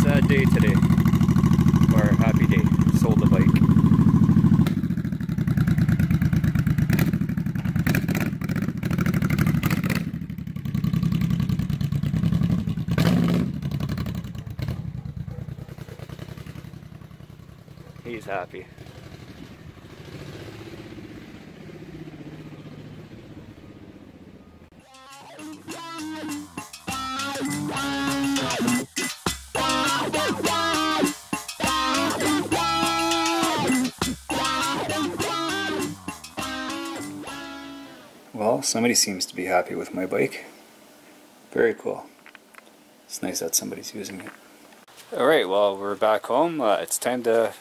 sad day today, or happy day. Sold the bike. He's happy. Well, somebody seems to be happy with my bike. Very cool. It's nice that somebody's using it. Alright, well, we're back home. It's time to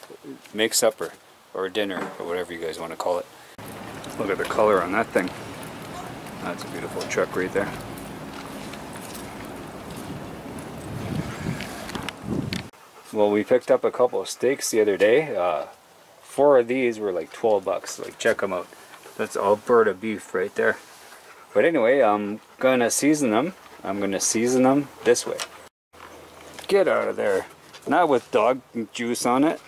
make supper, or dinner, or whatever you guys want to call it. Look at the color on that thing. That's a beautiful truck right there. Well, we picked up a couple of steaks the other day. 4 of these were like 12 bucks. Like, check them out. That's Alberta beef right there. But anyway, I'm gonna season them. I'm gonna season them this way. Get out of there. Not with dog juice on it.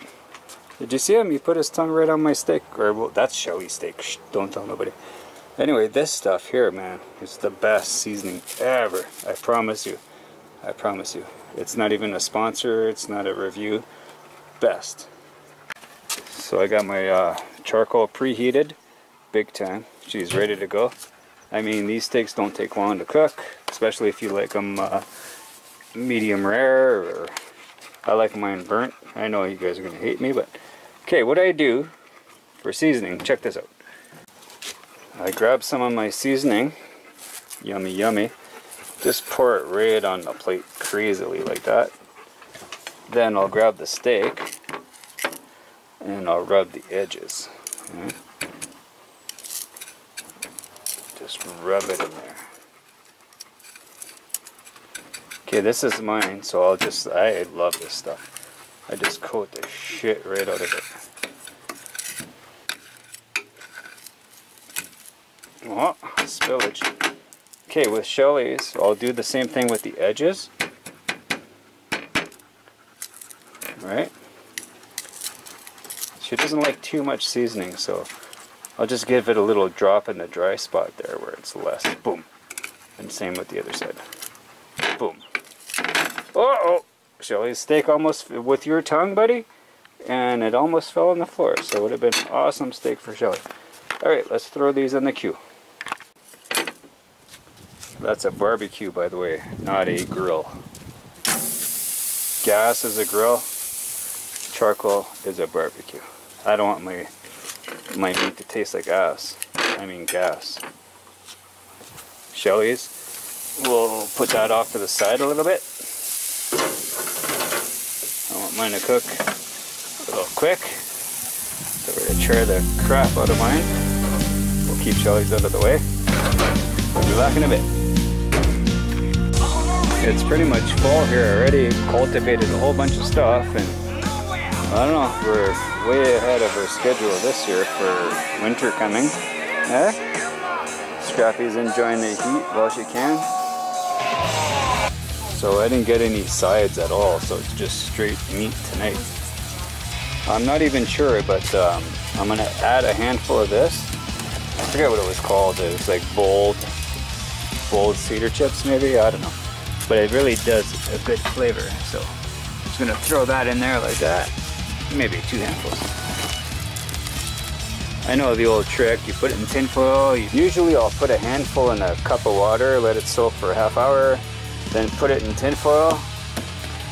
Did you see him? He put his tongue right on my steak. Or, well, that's Shelly's steak. Shh, don't tell nobody. Anyway, this stuff here, man, is the best seasoning ever. I promise you. I promise you. It's not even a sponsor. It's not a review. Best. So I got my charcoal preheated. Big time. She's ready to go. I mean, these steaks don't take long to cook, especially if you like them medium rare, or I like mine burnt. I know you guys are gonna hate me, but okay, what I do for seasoning, check this out. I grab some of my seasoning, yummy yummy, just pour it right on the plate crazily like that. Then I'll grab the steak and I'll rub the edges. Okay. Just rub it in there. Okay, this is mine, so I love this stuff. I just coat the shit right out of it. Oh, spillage. Okay, with Shelly's, I'll do the same thing with the edges. Right? She doesn't like too much seasoning, so I'll just give it a little drop in the dry spot there where it's less. Boom. And same with the other side. Boom. Uh-oh! Shelly's steak almost with your tongue, buddy. And it almost fell on the floor. So it would have been an awesome steak for Shelly. Alright, let's throw these in the queue. That's a barbecue, by the way, not a grill. Gas is a grill. Charcoal is a barbecue. I don't want my meat to taste like ass. I mean gas. Shelly's, we'll put that off to the side a little bit. I want mine to cook a little quick. So we're going to try the crap out of mine. We'll keep Shelly's out of the way. We'll be back in a bit. It's pretty much fall here. I already cultivated a whole bunch of stuff, and I don't know, we're way ahead of our schedule this year for winter coming. Eh? Scrappy's enjoying the heat while she can. So I didn't get any sides at all, so it's just straight meat tonight. I'm not even sure, but I'm going to add a handful of this. I forget what it was called. It was like bold cedar chips maybe, I don't know. But it really does a good flavor, so I'm just going to throw that in there like that. Maybe 2 handfuls. I know the old trick, you put it in tin foil. Usually I'll put a handful in a cup of water, let it soak for a half hour, then put it in tin foil,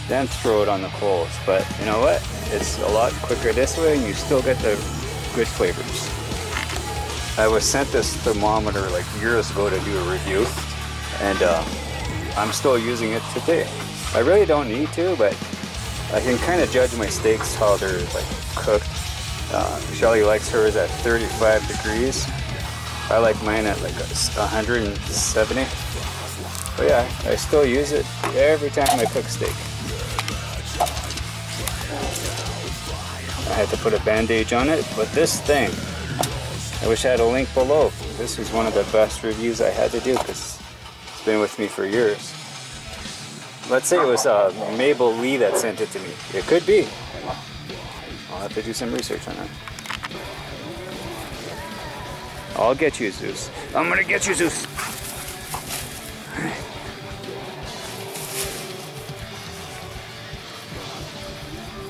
then throw it on the coals. But you know what? It's a lot quicker this way, and you still get the good flavors. I was sent this thermometer like years ago to do a review, and I'm still using it today. I really don't need to, but I can kind of judge my steaks how they're like cooked. Shelly likes hers at 35 degrees. I like mine at like 170. But yeah, I still use it every time I cook steak. I had to put a bandage on it, but this thing, I wish I had a link below. This was one of the best reviews I had to do because it's been with me for years. Let's say it was Mabel Lee that sent it to me. It could be. I'll have to do some research on that. I'll get you, Zeus. I'm gonna get you, Zeus.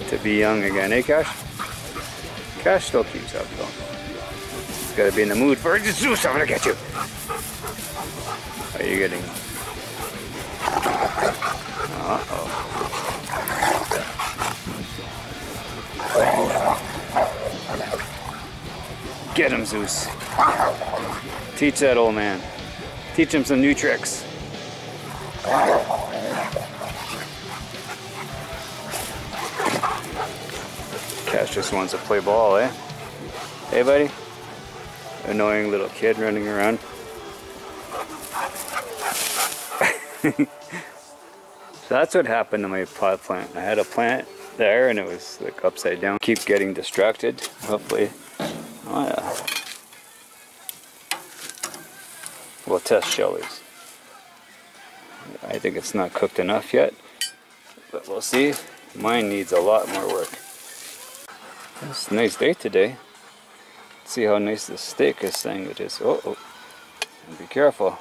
To be young again, eh, Cash? Cash still keeps up, though. He's gotta be in the mood for Zeus. I'm gonna get you. Are you getting? Uh-oh. Get him, Zeus. Teach that old man. Teach him some new tricks. Cash just wants to play ball, eh? Hey, buddy? Annoying little kid running around. So that's what happened to my pot plant. I had a plant there and it was like upside down. Keep getting distracted, hopefully. Oh yeah. We'll test Shelly's. I think it's not cooked enough yet, but we'll see. Mine needs a lot more work. It's a nice day today. Let's see how nice the steak is sandwich is. Oh, be careful.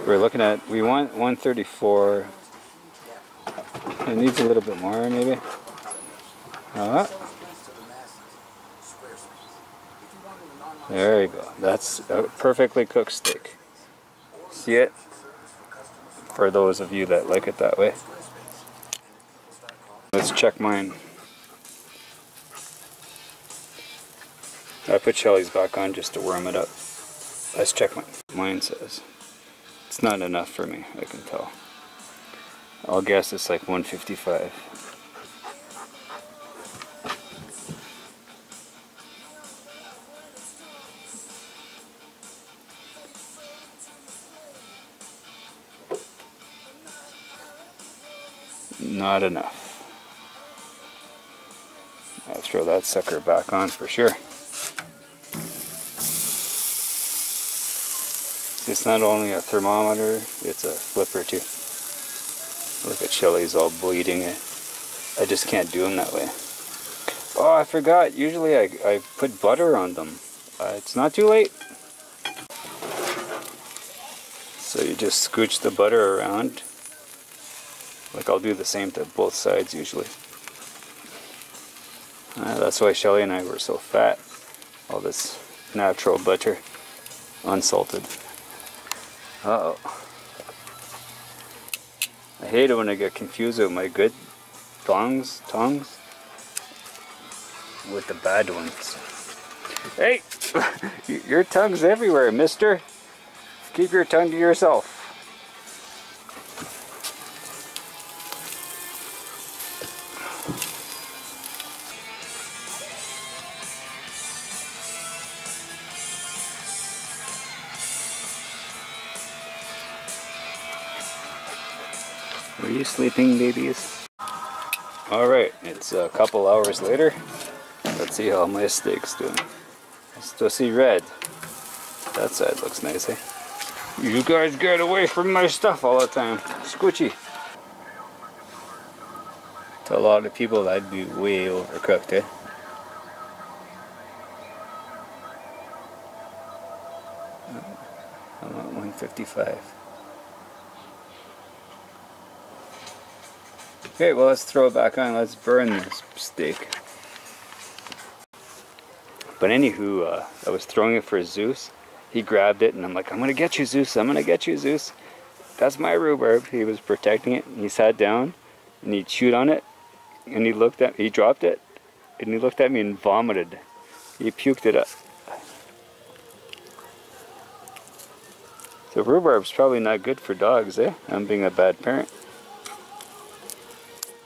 We're looking at, we want 134. It needs a little bit more maybe. There you go. That's a perfectly cooked steak. See it? For those of you that like it that way. Let's check mine. I put Shelly's back on just to warm it up. Let's check mine. Mine says it's not enough for me, I can tell. I'll guess it's like 155. Not enough. I'll throw that sucker back on for sure. It's not only a thermometer, it's a flipper too. Look at Shelly's all bleeding. I just can't do them that way. Oh, I forgot. Usually I put butter on them. It's not too late. So you just scooch the butter around. Like I'll do the same to both sides usually. That's why Shelly and I were so fat. All this natural butter, unsalted. Uh-oh. I hate it when I get confused with my good tongs with the bad ones. Hey! Your tongue's everywhere, mister. Keep your tongue to yourself. Are you sleeping, babies? Alright, it's a couple hours later. Let's see how my steak's doing. I still see red. That side looks nice, eh? You guys get away from my stuff all the time. Squishy. To a lot of people, that'd be way overcooked, eh? I want 155. Okay, well, let's throw it back on. Let's burn this steak. But anywho, I was throwing it for Zeus. He grabbed it, and I'm like, I'm gonna get you, Zeus. I'm gonna get you, Zeus. That's my rhubarb. He was protecting it. And he sat down, and he chewed on it, and he dropped it, and he looked at me and vomited. He puked it up. So rhubarb's probably not good for dogs, eh? I'm being a bad parent.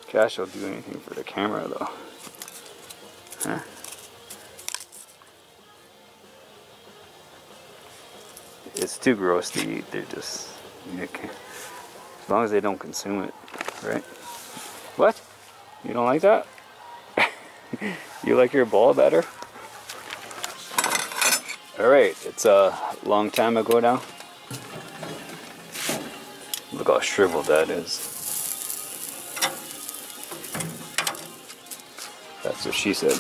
Cash will do anything for the camera though. Huh? It's too gross to eat. They're just, as long as they don't consume it, right? What? You don't like that? You like your ball better? Alright, it's a long time ago now. Look how shriveled that is. That's what she said.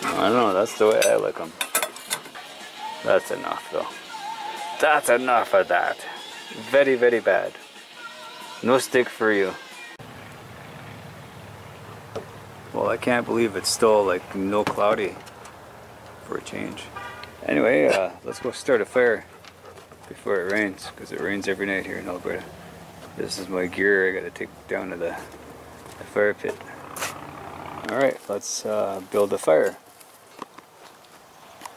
I don't know, that's the way I like them. That's enough though. That's enough of that. Very, very bad. No steak for you. Well, I can't believe it's still like no cloudy for a change. Anyway, let's go start a fire before it rains, because it rains every night here in Alberta. This is my gear I gotta take down to the fire pit. Alright, let's build a fire.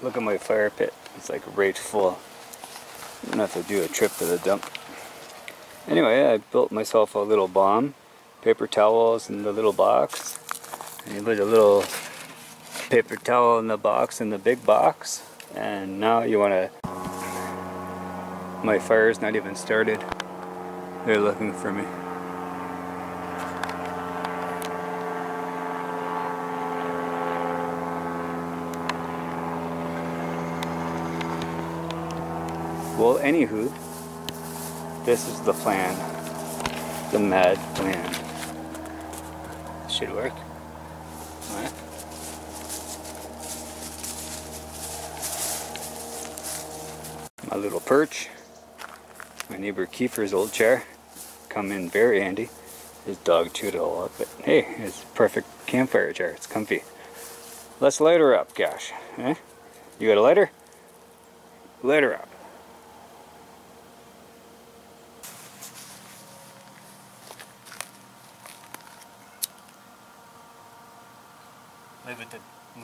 Look at my fire pit. It's like right full. I'm gonna have to do a trip to the dump. Anyway, I built myself a little bomb. Paper towels in the little box. And you put a little paper towel in the box, in the big box. And now you wanna... My fire's not even started. They're looking for me. Well, anywho, this is the plan. The mad plan. Should work. Alright. My little perch. My neighbor Kiefer's old chair. Come in very handy. His dog chewed it all up, but hey, it's a perfect campfire chair. It's comfy. Let's light her up, gosh. Eh? You got a lighter? Light her up.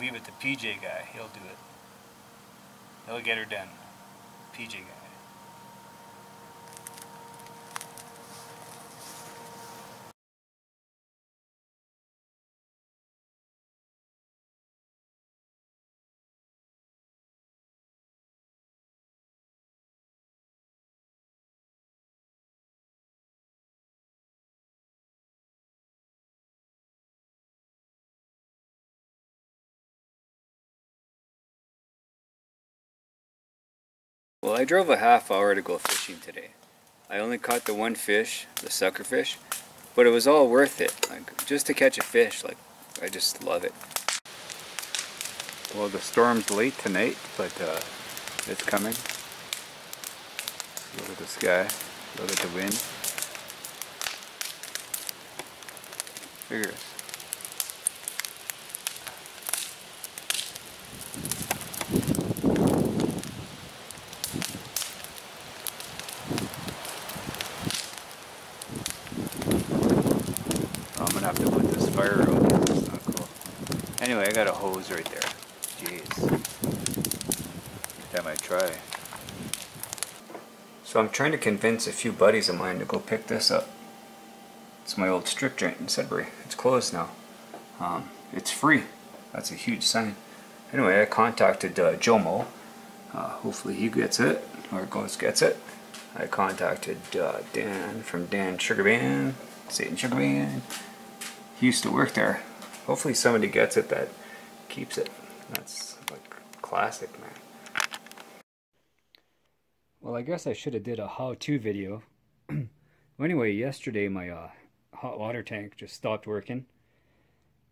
Leave it to PJ guy. He'll do it. He'll get her done. PJ guy. Well, I drove a half hour to go fishing today. I only caught the one fish, the sucker fish, but it was all worth it. Like, just to catch a fish, like, I just love it. Well, the storm's late tonight, but it's coming. Look at the sky, look at the wind. Figures. I'm gonna have to put this fire out. It's not cool. Anyway, I got a hose right there. Jeez. That might try. So I'm trying to convince a few buddies of mine to go pick this up. It's my old strip joint in Sudbury. It's closed now. It's free. That's a huge sign. Anyway, I contacted Jomo. Hopefully he gets it, or gets it. I contacted Dan from Dan Sugar Band, Satan Sugar Band. He used to work there. Hopefully somebody gets it that keeps it. That's like classic, man. Well, I guess I should have did a how-to video. Well, anyway, yesterday my hot water tank just stopped working.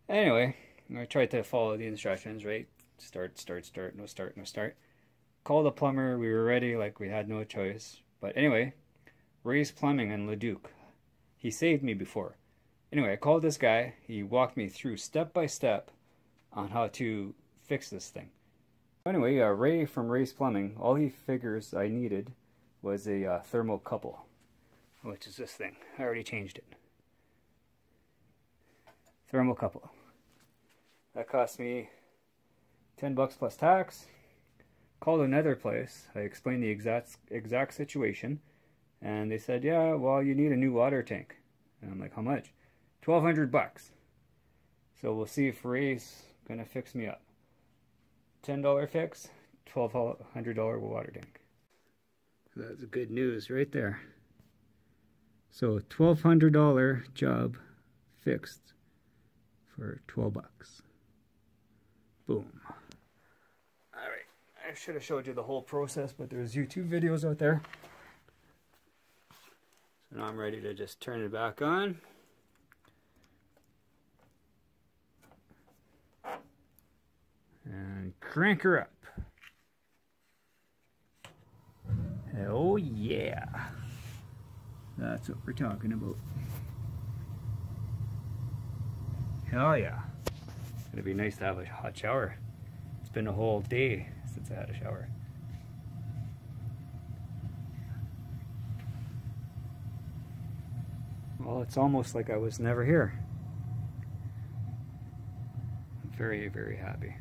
Anyway, I tried to follow the instructions, right? Start, no start, no start. Called the plumber, we were ready, like we had no choice. But anyway, Ray's Plumbing in Leduc. He saved me before. Anyway, I called this guy. He walked me through step by step on how to fix this thing. Anyway, Ray from Ray's Plumbing, all he figures I needed was a thermocouple, which is this thing. I already changed it. Thermocouple. That cost me $10 plus tax. Called another place. I explained the exact situation, and they said, yeah, well, you need a new water tank. And I'm like, how much? $1,200. So we'll see if Ray's gonna fix me up. $10 fix, $1,200 water tank. That's good news right there. So $1,200 job fixed for $12. Boom. Alright, I should have showed you the whole process, but there's YouTube videos out there. And I'm ready to just turn it back on. And crank her up. Oh yeah. That's what we're talking about. Hell yeah. It'd be nice to have a hot shower. It's been a whole day since I had a shower. Well, it's almost like I was never here. I'm very, very happy.